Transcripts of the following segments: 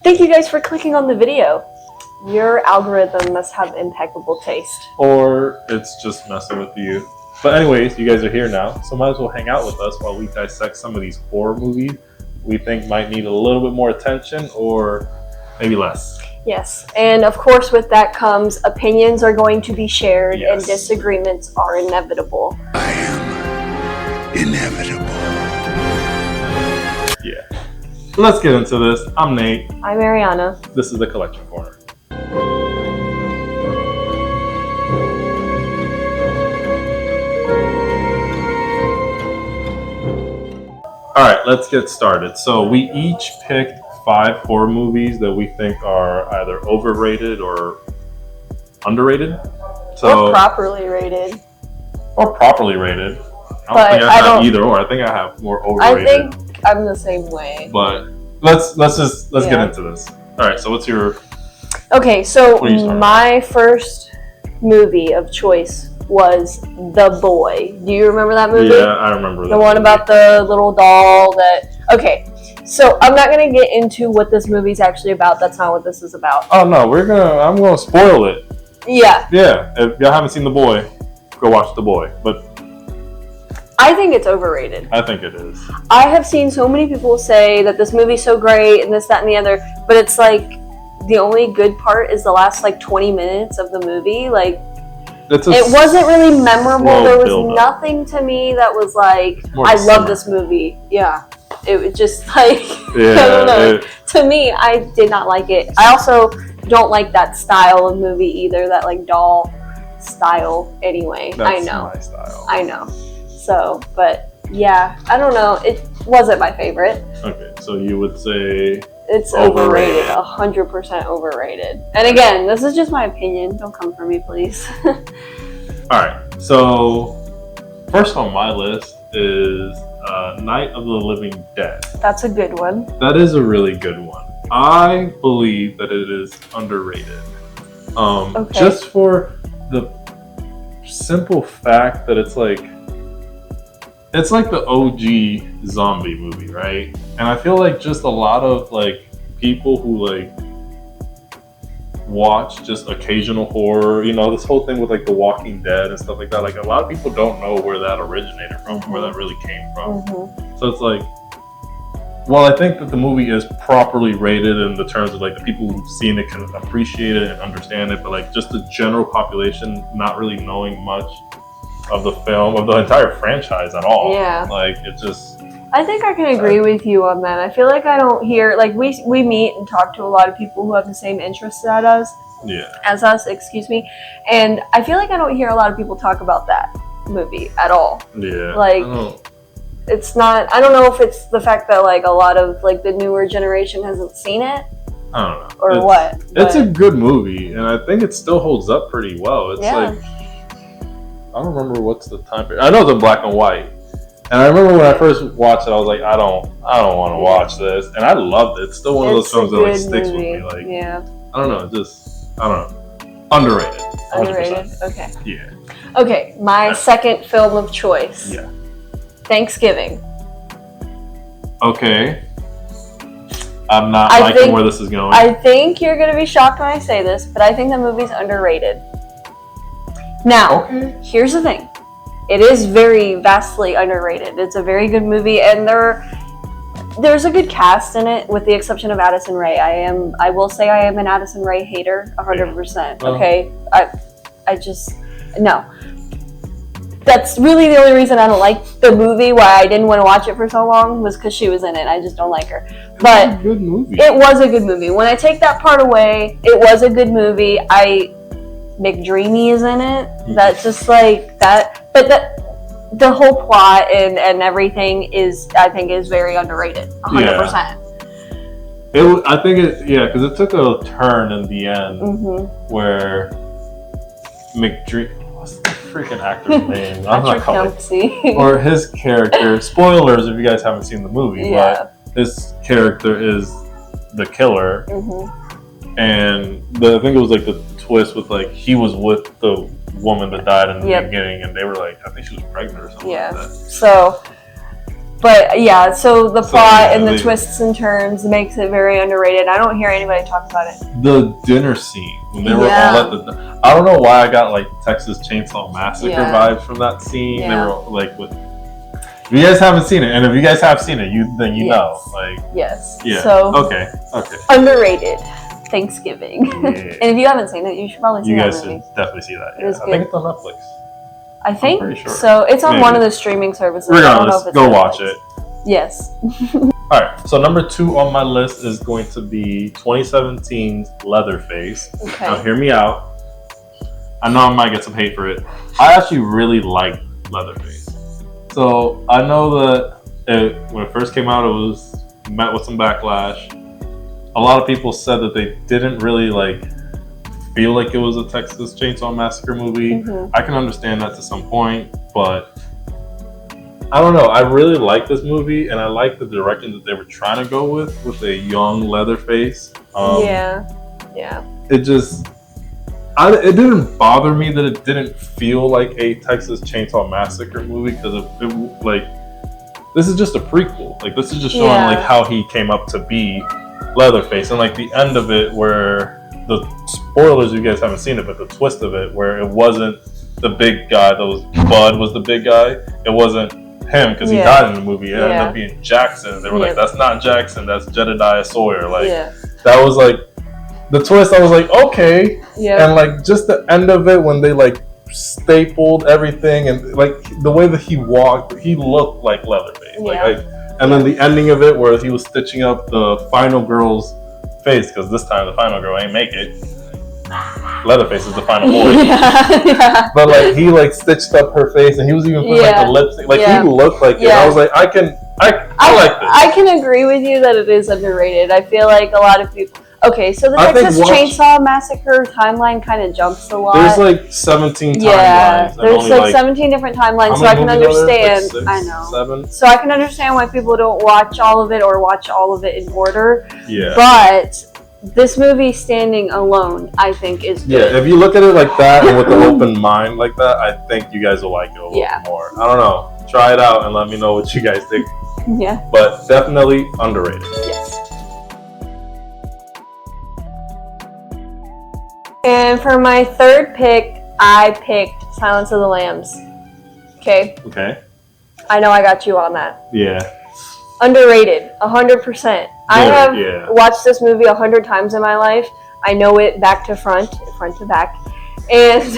Thank you guys for clicking on the video. Your algorithm must have impeccable taste. Or it's just messing with you. But anyways, you guys are here now, so might as well hang out with us while we dissect some of these horror movies we think might need a little bit more attention or maybe less. Yes, and of course with that comes opinions are going to be shared and disagreements are inevitable. I am inevitable. Yeah. Let's get into this. I'm Nate. I'm Ariana. This is the Collection Corner. All right, let's get started. So we each picked 5 horror movies that we think are either overrated or underrated. Or properly rated. Or properly rated. I don't think I have either or. I think I have more overrated. I think I'm the same way. But let's get into this. All right, so what's your... Okay, so my first movie of choice was The Boy. Do you remember that movie? Yeah, I remember that. The one about the little doll that... Okay, so I'm not going to get into what this movie's actually about. That's not what this is about. Oh, no, I'm going to spoil it. Yeah. Yeah, if y'all haven't seen The Boy, go watch The Boy. But I think it's overrated. I think it is. I have seen so many people say that this movie's so great and this, that, and the other, but it's like the only good part is the last 20 minutes of the movie. It wasn't really memorable. There was nothing to me that was like, I love this movie. Yeah. It was just I don't know. To me, I did not like it. I also don't like that style of movie either, that doll style anyway. That's I know. My style. I know. So, but yeah, I don't know. It wasn't my favorite. Okay, so you would say... It's overrated. 100% overrated. And again, this is just my opinion. Don't come for me, please. Alright, so first on my list is Night of the Living Dead. That's a good one. That is a really good one. I believe that it is underrated. Okay. Just for the simple fact that it's like the OG zombie movie, right? And I feel like just a lot of people who watch just occasional horror, this whole thing with The Walking Dead and stuff like that. A lot of people don't know where that originated from, where that really came from. Mm-hmm. So it's well, I think that the movie is properly rated in the terms of the people who've seen it can appreciate it and understand it, but just the general population not really knowing much of the film, of the entire franchise at all. Yeah. It just... I think I can agree with you on that. I feel like I don't hear, we meet and talk to a lot of people who have the same interests as us, excuse me. And I feel like I don't hear a lot of people talk about that movie at all. Yeah. It's not, I don't know if it's the fact that a lot of the newer generation hasn't seen it. I don't know. Or what. It's a good movie, and I think it still holds up pretty well. It's I don't remember what's the time period. I know it's in black and white. And I remember when I first watched it, I was like, I don't want to watch this. And I loved it. It's still one of those films that sticks with me. Yeah. I don't know. Underrated. 100%. Underrated? Okay. Yeah. Okay, my second film of choice. Yeah. Thanksgiving. Okay. I'm not liking where this is going. I think you're going to be shocked when I say this, but I think the movie's underrated. Now, here's the thing. It is very vastly underrated. It's a very good movie, and there's a good cast in it, with the exception of Addison Rae. I will say I am an Addison Rae hater, 100%. Okay, I just no. That's really the only reason I don't like the movie. Why I didn't want to watch it for so long was because she was in it. I just don't like her. But it was a good movie. It was a good movie. When I take that part away, it was a good movie. McDreamy is in it. That's just that. But the whole plot and everything I think is very underrated. 100%. I think because it took a turn in the end where McDreamy. What's the freaking actor's name? I'm not calling it. Or his character. Spoilers if you guys haven't seen the movie, but his character is the killer. And I think it was the twist with he was with the woman that died in the beginning, and they were I think she was pregnant or something like that. So But yeah, so the plot and the twists and turns makes it very underrated. I don't hear anybody talk about it. The dinner scene when they were all at I don't know why I got like Texas Chainsaw Massacre vibes from that scene. They were like with. If you guys haven't seen it, and if you guys have seen it, then you know, like So okay, underrated Thanksgiving. And if you haven't seen it, you should probably see that movie. You guys should definitely see that. It is I think it's on Netflix. I think I'm pretty sure. so. It's on one of the streaming services. Regardless, go watch it. Yes. Alright, so number 2 on my list is going to be 2017's Leatherface. Okay. Now hear me out. I know I might get some hate for it. I actually really like Leatherface. So I know that when it first came out, it was met with some backlash. A lot of people said that they didn't really feel like it was a Texas Chainsaw Massacre movie. I can understand that to some point, but I don't know. I really like this movie, and I like the direction that they were trying to go with a young Leatherface. It just, it didn't bother me that it didn't feel like a Texas Chainsaw Massacre movie because this is just a prequel. This is just showing how he came up to be Leatherface, and the end of it where. The spoilers, you guys haven't seen it, but the twist of it, where it wasn't the big guy, Bud was the big guy. It wasn't him because he died in the movie. It ended up being Jackson. They were like, "That's not Jackson. That's Jedediah Sawyer." That was the twist. I was like, okay, and just the end of it when they stapled everything and the way that he walked, he looked like Leatherface. And then the ending of it where he was stitching up the final girl's face, because this time the final girl ain't make it. Leatherface is the final boy. But he stitched up her face, and he was even putting the lipstick. He looked like it. I was like, I like this. I can agree with you that it is underrated. I feel like a lot of people. Okay, so the Texas Chainsaw Massacre timeline kind of jumps a lot. There's 17 timelines. Yeah, there's 17 different timelines, so I can understand. 6, I know. 7. So I can understand why people don't watch all of it or watch all of it in order. Yeah. But this movie standing alone, I think, is good. Yeah, if you look at it like that and with an open mind like that, I think you guys will like it a little bit more. I don't know. Try it out and let me know what you guys think. Yeah. But definitely underrated. Yes. And for my third pick, I picked Silence of the Lambs. Okay? Okay. I know I got you on that. Yeah. Underrated, 100%. I have watched this movie 100 times in my life. I know it back to front to back. And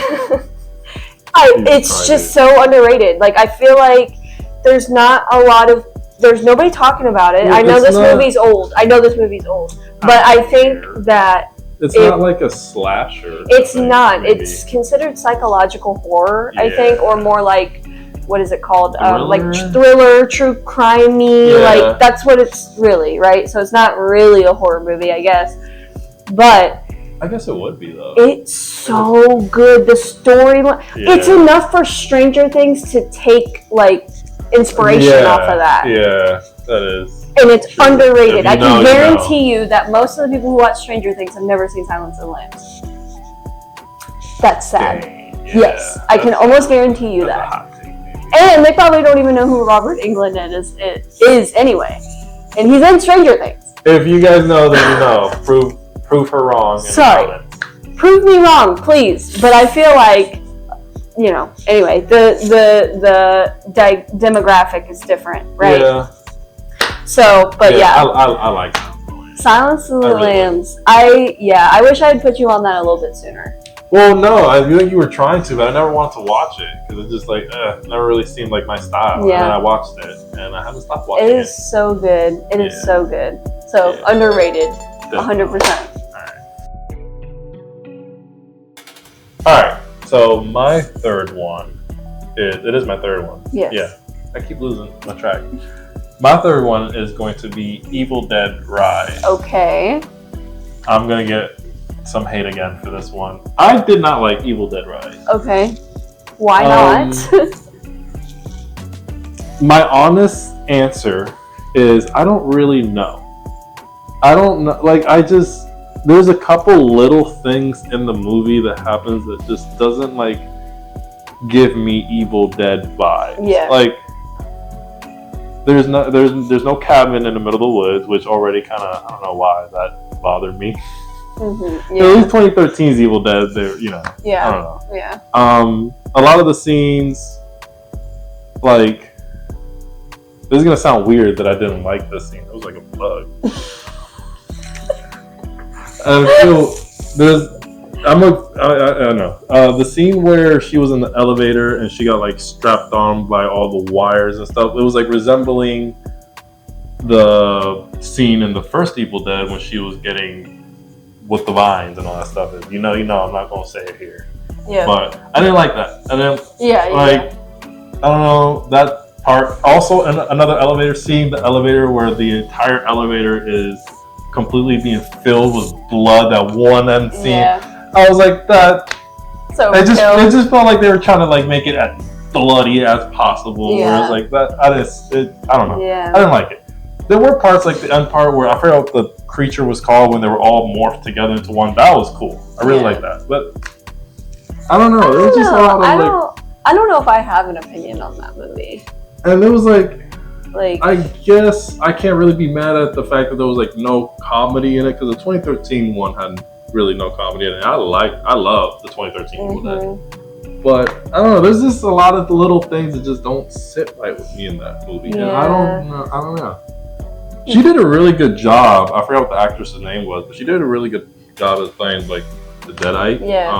it's just so underrated. I feel like there's nobody talking about it. I know this movie's old. But I think that it's not like a slasher. It's not. Maybe. It's considered psychological horror, I think, or more what is it called? Thriller, true crime-y. That's what it's really, right? So it's not really a horror movie, I guess. But I guess it would be, though. It's so good. The storyline. It's enough for Stranger Things to take, inspiration off of that. Yeah, that is. And it's underrated. I can guarantee you that most of the people who watch Stranger Things have never seen Silence of the Lambs. That's sad. Dang, yes, I can almost guarantee you that. And they probably don't even know who Robert Englund is anyway. And he's in Stranger Things. If you guys know, then you know. Prove her wrong. Sorry. Prove me wrong, please. But I feel like, anyway, the demographic is different, right? Yeah. So, but I like Silence of the Lambs. I wish I had put you on that a little bit sooner. Well, no, I feel like you were trying to, but I never wanted to watch it because it just never really seemed like my style. Yeah. And then I watched it, and I haven't stopped watching it. It is so good. It is so good. So underrated, 100%. All right. So my third one it is my third one. Yes. Yeah. I keep losing my track. My third one is going to be Evil Dead Rise. Okay. I'm going to get some hate again for this one. I did not like Evil Dead Rise. Okay. Why not? My honest answer is I don't really know. I don't know. There's a couple little things in the movie that happens that just doesn't give me Evil Dead vibes. Yeah. there's no cabin in the middle of the woods, which already kind of, I don't know why that bothered me. Mm-hmm. Yeah. At least 2013's Evil Dead, they're, you know, yeah. I don't know. Yeah. A lot of the scenes, like, this is gonna sound weird that I didn't like this scene. It was like a bug. I don't know. The scene where she was in the elevator and she got like strapped on by all the wires and stuff. It was like resembling the scene in the first Evil Dead when she was getting with the vines and all that stuff. You know. I'm not gonna say it here. Yeah. But I didn't like that. I didn't. Yeah. Like, I don't know that part. Also, another elevator scene. The elevator where the entire elevator is completely being filled with blood. That one end scene. Yeah. I was like that. So it just felt like they were trying to like make it as bloody as possible. Yeah. Whereas like that, I don't know. Yeah. I didn't like it. There were parts like the end part where I forgot what the creature was called when they were all morphed together into one. That was cool. I really like that. But I don't know. It was just a lot of I don't know if I have an opinion on that movie. And it was like I guess I can't really be mad at the fact that there was like no comedy in it because the 2013 one had really no comedy in it. I love the 2013 Evil Dead. But I don't know. There's just a lot of the little things that just don't sit right with me in that movie. Yeah. And I don't know. She did a really good job. I forgot what the actress's name was, but she did a really good job at playing like the Deadite. Yeah.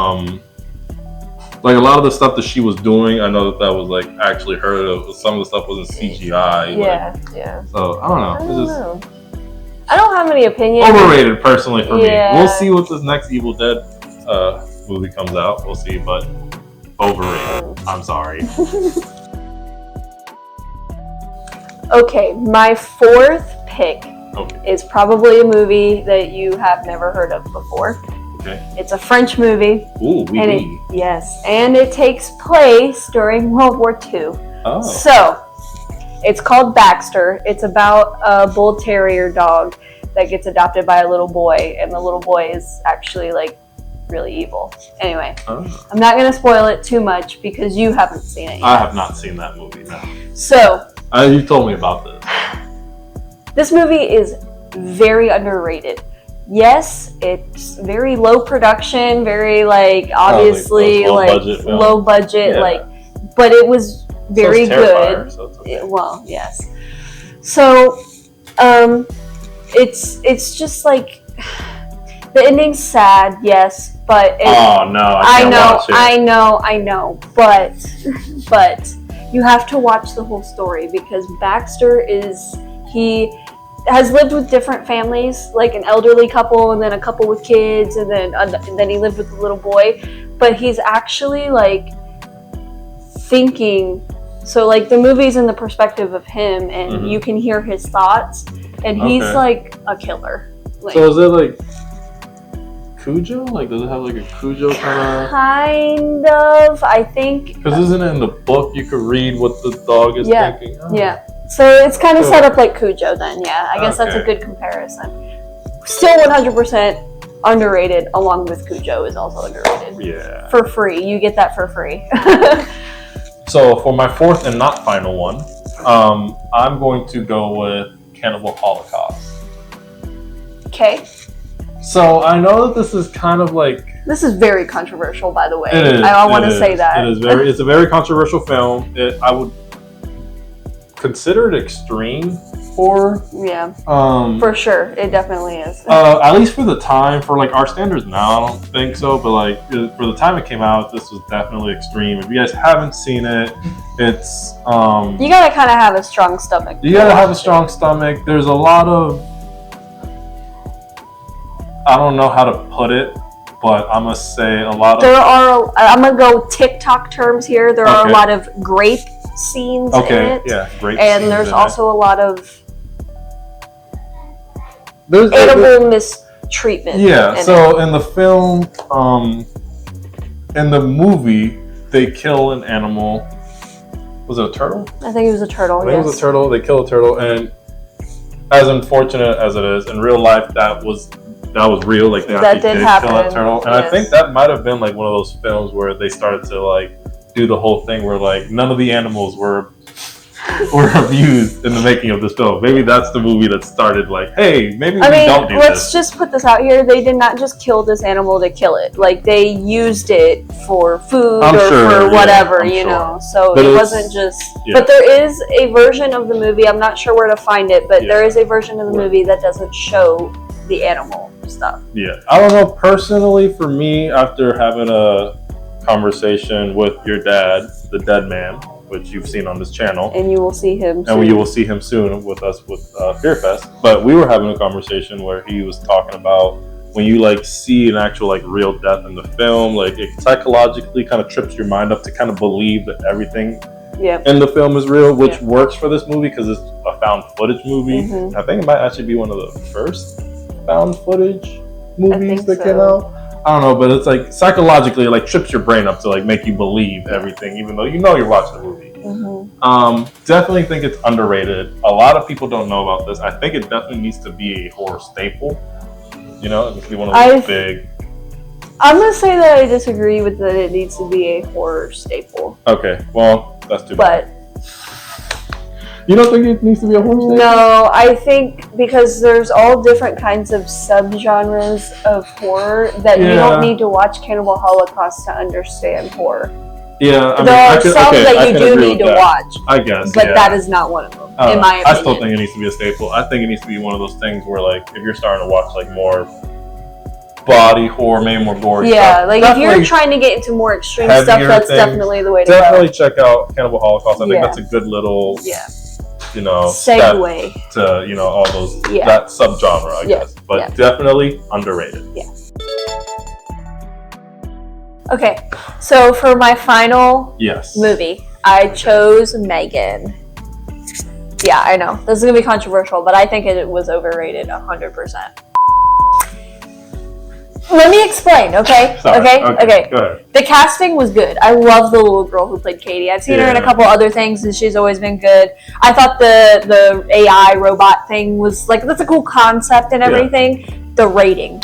Like a lot of the stuff that she was doing, I know that was like actually her. Some of the stuff wasn't CGI. Yeah. So I don't know. I don't have any opinions. Overrated, personally, for me. We'll see what this next Evil Dead movie comes out. We'll see, but overrated. I'm sorry. Okay, my fourth pick is probably a movie that you have never heard of before. Okay. It's a French movie. Ooh, yes, and it takes place during World War II. Oh. So, it's called Baxter. It's about a bull terrier dog that gets adopted by a little boy, and the little boy is actually like really evil. Anyway, I'm not going to spoil it too much because you haven't seen it yet. I have not seen that movie, no. So, you told me about this. This movie is very underrated. Yes, it's very low production, very like obviously low budget, yeah. But it was very good. So it's okay. Well, yes. So, it's just like the ending's sad, yes, but oh no, I know, but you have to watch the whole story because Baxter he has lived with different families, like an elderly couple and then a couple with kids, and then he lived with a little boy. But he's actually like thinking. So like the movie's in the perspective of him, and you can hear his thoughts, and he's like a killer. Like, so is it like Cujo? Like does it have like a Cujo kind of? Kind of, I think. Because isn't it in the book you could read what the dog is thinking? Oh. Yeah. So it's kind of set up like Cujo then, yeah. I guess that's a good comparison. Still 100% underrated, along with Cujo is also underrated. Yeah. For free. You get that for free. So for my fourth and not final one, I'm going to go with Cannibal Holocaust. Okay. So I know that this is kind of like... This is very controversial, by the way. It is. I want to say that. It is it's a very controversial film. I would consider it extreme horror. Yeah. For sure, it definitely is. At least for the time, for like our standards now, I don't think so. But like for the time it came out, this was definitely extreme. If you guys haven't seen it, it's you gotta kind of have a strong stomach. You gotta have a strong stomach. There's a lot of, I don't know how to put it, but I'm gonna say a lot of. I'm gonna go TikTok terms here. There are a lot of grape scenes in it. Yeah, grape and there's also a lot of animal mistreatment. Yeah, so in the film, in the movie, they kill an animal. Was it a turtle? I think it was a turtle. I think it was a turtle. They kill a turtle, and as unfortunate as it is, in real life, that was real. Like they actually did kill that turtle, and I think that might have been like one of those films where they started to like do the whole thing where like none of the animals were were abused in the making of this film. Maybe that's the movie that started like, hey, maybe don't do this. Let's just put this out here. They did not just kill this animal to kill it. Like, they used it for food for whatever, you know. So it wasn't just... Yeah. But there is a version of the movie, I'm not sure where to find it, but there is a version of the movie that doesn't show the animal stuff. Yeah. I don't know, personally, for me, after having a conversation with your dad, the dead man, which you've seen on this channel. And you will see him soon. And you will see him soon with us with Fear Fest. But we were having a conversation where he was talking about when you like see an actual like real death in the film, like it psychologically kind of trips your mind up to kind of believe that everything in the film is real, which works for this movie because it's a found footage movie. I think it might actually be one of the first found footage movies that came out. I don't know, but it's like psychologically, it like trips your brain up to like make you believe everything, even though you know you're watching the movie. Definitely think it's underrated. A lot of people don't know about this. I think it definitely needs to be a horror staple. You know, it needs to be one of those big. I'm gonna say that I disagree with that. It needs to be a horror staple. Okay, well, that's too bad. You don't think it needs to be a horror staple? No, I think because there's all different kinds of subgenres of horror that you don't need to watch Cannibal Holocaust to understand horror. Yeah, I mean, there are some that you do need to watch. I guess, but that is not one of them, in my opinion. I still think it needs to be a staple. I think it needs to be one of those things where, like, if you're starting to watch like more body horror, maybe more gory stuff. Yeah, like if you're trying to get into more extreme stuff, that's definitely the way to go. Definitely check out Cannibal Holocaust. I think that's a good little you know, segue to, you know, all those that subgenre, I guess. But definitely underrated. Yeah. Okay, so for my final movie, I chose Megan. Yeah, I know this is gonna be controversial, but I think it was overrated 100%. Let me explain, okay? Okay. Go ahead. The casting was good. I love the little girl who played Katie. I've seen her in a couple other things, and she's always been good. I thought the AI robot thing was like, that's a cool concept and everything. The rating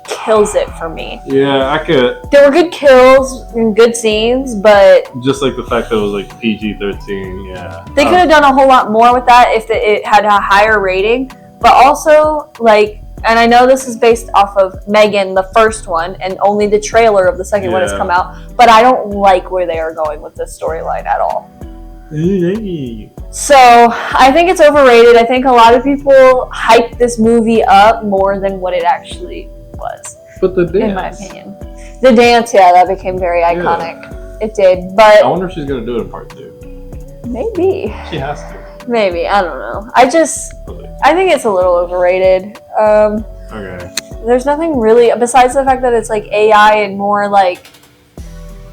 kills it for me. Yeah, I could. There were good kills and good scenes, but just like the fact that it was like PG-13. Yeah, they could have done a whole lot more with that if it had a higher rating. But also, like. And I know this is based off of Megan, the first one, and only the trailer of the second one has come out. But I don't like where they are going with this storyline at all. So I think it's overrated. I think a lot of people hype this movie up more than what it actually was. But the dance, in my opinion, the dance, that became very iconic. Yeah. It did, but I wonder if she's gonna do it in part 2. Maybe she has to. Maybe, I don't know. I think it's a little overrated. Okay. There's nothing really besides the fact that it's like AI and more like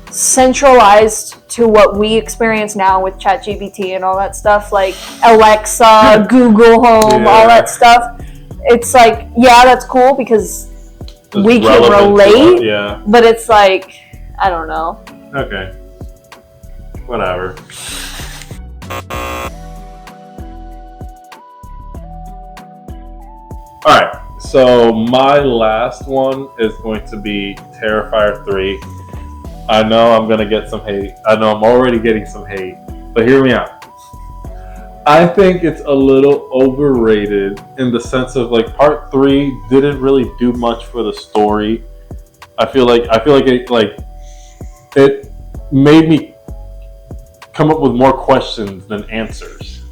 centralized to what we experience now with ChatGPT and all that stuff, like Alexa, Google Home, all that stuff. It's like, that's cool because we can relate. But it's like, I don't know. Okay. Whatever. Alright, so my last one is going to be Terrifier 3. I know I'm going to get some hate. I know I'm already getting some hate. But hear me out. I think it's a little overrated in the sense of like part 3 didn't really do much for the story. I feel like it made me come up with more questions than answers.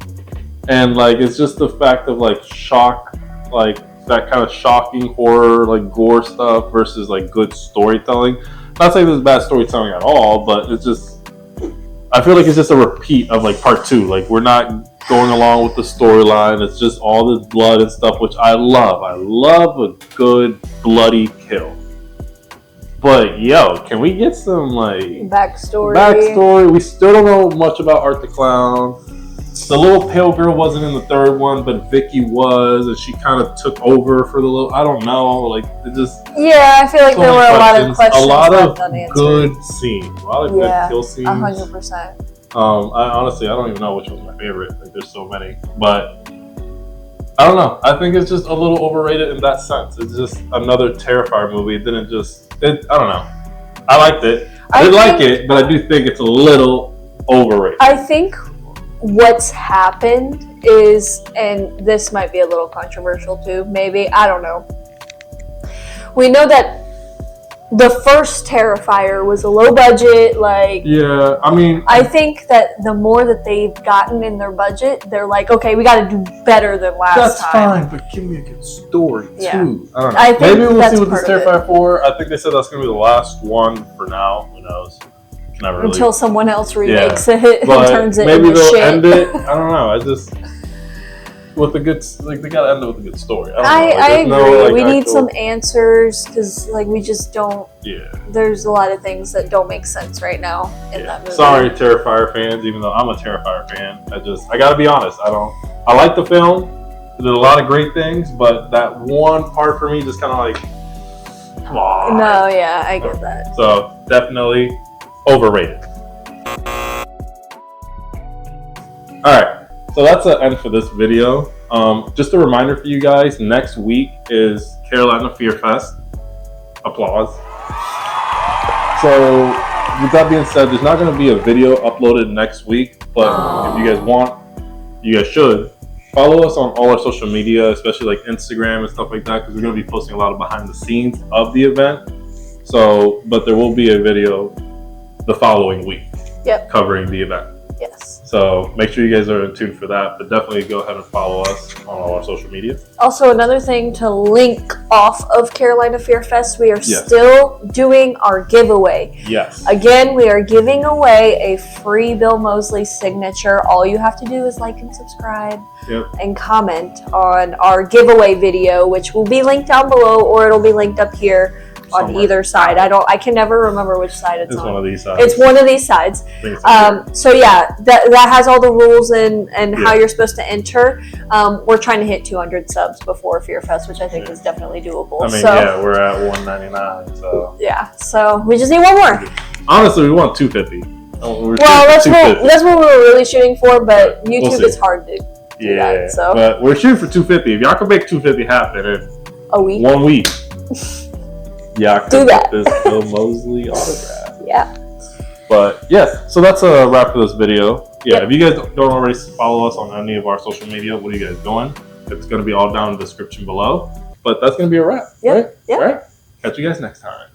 And like it's just the fact of like shock, like that kind of shocking horror, like gore stuff versus like good storytelling. Not saying there's bad storytelling at all, but it's just, I feel like it's just a repeat of like part 2. Like we're not going along with the storyline. It's just all this blood and stuff, which I love. I love a good bloody kill. But can we get some like backstory? We still don't know much about Art the Clown. The little pale girl wasn't in the third one, but Vicky was, and she kind of took over for the little. I don't know, like it just. Yeah, I feel like there were a lot of questions. A lot of good scenes, a lot of good kill scenes. 100%. I honestly, I don't even know which one's my favorite. Like, there's so many, but I don't know. I think it's just a little overrated in that sense. It's just another Terrifier movie. It didn't just. I don't know. I liked it. I did like it, but I do think it's a little overrated. I think what's happened is, and this might be a little controversial too, maybe, I don't know. We know that the first Terrifier was a low budget, like... Yeah, I mean... I think that the more that they've gotten in their budget, they're like, okay, we gotta do better than last time. That's fine, but give me a good story, too. Yeah. I don't know. I think maybe we'll that's see what this part of Terrifier 4... I think they said that's going to be the last one for now. Who knows? Never really... Until someone else remakes it and But turns it maybe into they'll shit. end it. I don't know. I just... With a good... Like, they gotta end it with a good story. I agree. No, like, we need some answers, because, like, we just don't... Yeah. There's a lot of things that don't make sense right now in that movie. Sorry, Terrifier fans, even though I'm a Terrifier fan. I gotta be honest. I like the film. It did a lot of great things, but that one part for me just kind of like... Come on. No, yeah, I get that. So, definitely overrated. Alright. So that's the end for this video. Just a reminder for you guys, next week is Carolina Fear Fest. Applause. So with that being said, there's not going to be a video uploaded next week, but if you guys want, you guys should follow us on all our social media, especially like Instagram and stuff like that, because we're going to be posting a lot of behind the scenes of the event. So, but there will be a video the following week covering the event. Yes. So make sure you guys are in tune for that, but definitely go ahead and follow us on all our social media. Also, another thing to link off of Carolina Fear Fest, we are still doing our giveaway. Yes. Again, we are giving away a free Bill Moseley signature. All you have to do is like and subscribe and comment on our giveaway video, which will be linked down below, or it'll be linked up here. On either side. I can never remember which side it's on. It's one of these sides. It's one of these sides. So yeah, that has all the rules and how you're supposed to enter. We're trying to hit 200 subs before Fear Fest, which I think is definitely doable. I mean, we're at 199, so. Yeah, so we just need one more. Honestly, we want 250. That's what we were really shooting for, but YouTube is hard to do that. So. But we're shooting for 250. If y'all can make 250 happen in a week, 1 week. Yeah, I do that. This Bill Moseley autograph. Yeah. But yes, so that's a wrap for this video. Yeah, if you guys don't already follow us on any of our social media, what are you guys doing? It's going to be all down in the description below. But that's going to be a wrap, right? Yeah. All right. Catch you guys next time.